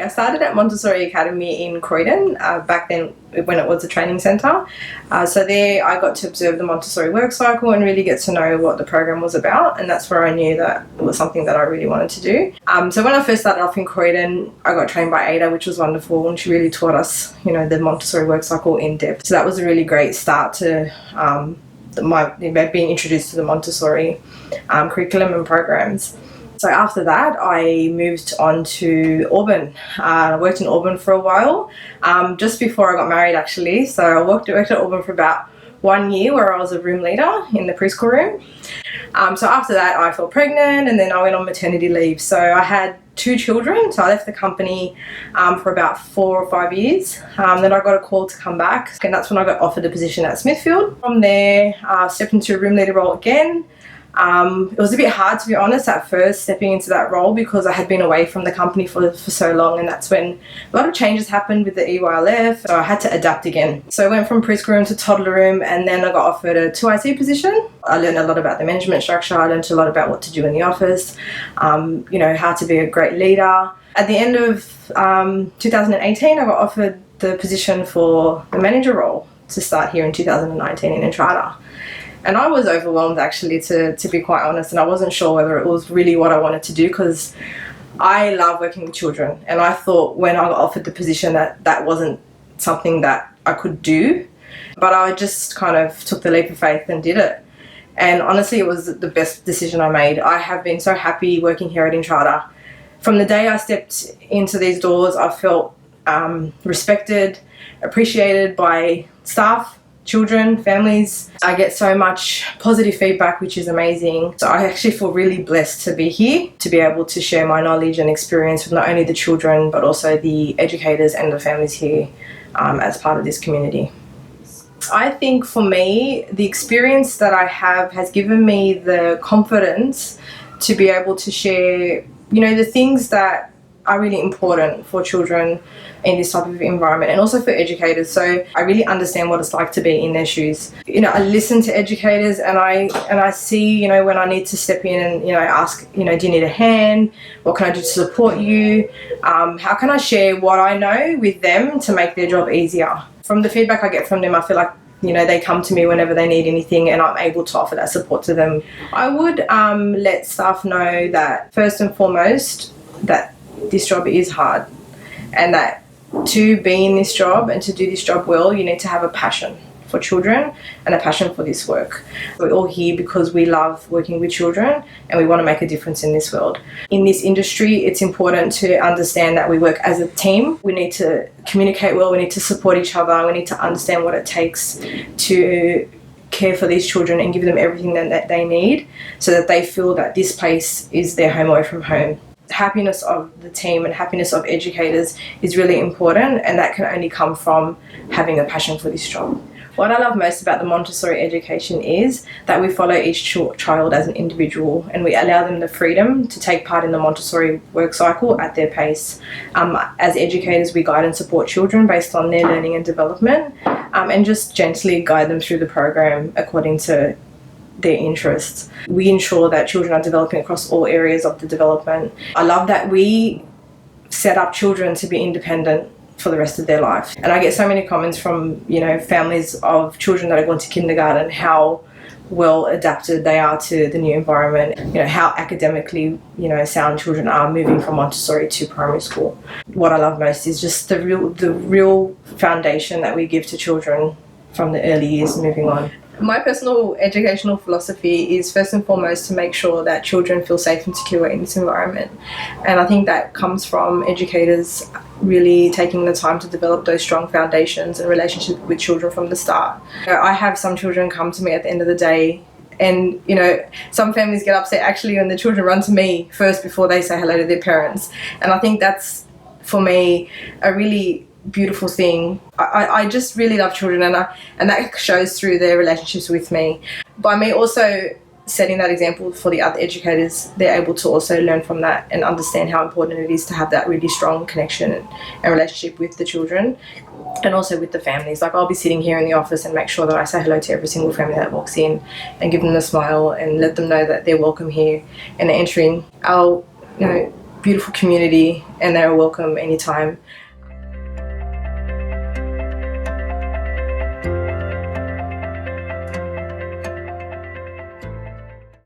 I started at Montessori Academy in Croydon back then when it was a training centre. So there I got to observe the Montessori work cycle and really get to know what the program was about, and that's where I knew that it was something that I really wanted to do. So when I first started off in Croydon, I got trained by Ada, which was wonderful, and she really taught us, the Montessori work cycle in depth. So that was a really great start to being introduced to the Montessori curriculum and programs. So after that, I moved on to Auburn. I worked in Auburn for a while, just before I got married actually. So I worked at Auburn for about 1 year, where I was a room leader in the preschool room. So after that, I fell pregnant, and then I went on maternity leave. So I had 2 children, so I left the company for about 4 or 5 years. Then I got a call to come back, and that's when I got offered a position at Smithfield. From there, I stepped into a room leader role again. It was a bit hard, to be honest, at first stepping into that role, because I had been away from the company for so long, and that's when a lot of changes happened with the EYLF, so I had to adapt again. So I went from preschool room to toddler room, and then I got offered a 2IC position. I learned a lot about the management structure. I learned a lot about what to do in the office, how to be a great leader. At the end of 2018, I got offered the position for the manager role to start here in 2019 in Entrada. And I was overwhelmed, actually, to be quite honest, and I wasn't sure whether it was really what I wanted to do, because I love working with children, and I thought when I got offered the position that wasn't something that I could do, but I just kind of took the leap of faith and did it. And honestly, it was the best decision I made. I have been so happy working here at Entrada. From the day I stepped into these doors, I felt respected, appreciated by staff, children, families. I get so much positive feedback, which is amazing. So I actually feel really blessed to be here, to be able to share my knowledge and experience with not only the children, but also the educators and the families here as part of this community. I think for me, the experience that I have has given me the confidence to be able to share, the things that are really important for children in this type of environment, and also for educators. So I really understand what it's like to be in their shoes. I listen to educators, and I see, when I need to step in and, ask, do you need a hand? What can I do to support you? How can I share what I know with them to make their job easier? From the feedback I get from them, I feel like, they come to me whenever they need anything, and I'm able to offer that support to them. I would let staff know that, first and foremost, that this job is hard, and that to be in this job and to do this job well, you need to have a passion for children and a passion for this work. We're all here because we love working with children, and we want to make a difference in this world. In this industry, it's important to understand that we work as a team. We need to communicate well, we need to support each other, we need to understand what it takes to care for these children and give them everything that they need, so that they feel that this place is their home away from home. Happiness of the team and happiness of educators is really important, and that can only come from having a passion for this job. What I love most about the Montessori education is that we follow each child as an individual, and we allow them the freedom to take part in the Montessori work cycle at their pace. As educators, we guide and support children based on their learning and development, and just gently guide them through the program according to their interests. We ensure that children are developing across all areas of the development. I love that we set up children to be independent for the rest of their life. And I get so many comments from, families of children that are going to kindergarten, how well adapted they are to the new environment, how academically, sound children are moving from Montessori to primary school. What I love most is just the real foundation that we give to children from the early years moving on. My personal educational philosophy is first and foremost to make sure that children feel safe and secure in this environment. And I think that comes from educators really taking the time to develop those strong foundations and relationships with children from the start. I have some children come to me at the end of the day, and some families get upset actually when the children run to me first before they say hello to their parents. And I think that's, for me, a really beautiful thing. I just really love children, and that shows through their relationships with me. By me also setting that example for the other educators, they're able to also learn from that and understand how important it is to have that really strong connection and relationship with the children, and also with the families. Like, I'll be sitting here in the office and make sure that I say hello to every single family that walks in and give them a smile and let them know that they're welcome here, and they're entering our beautiful community and they're welcome anytime.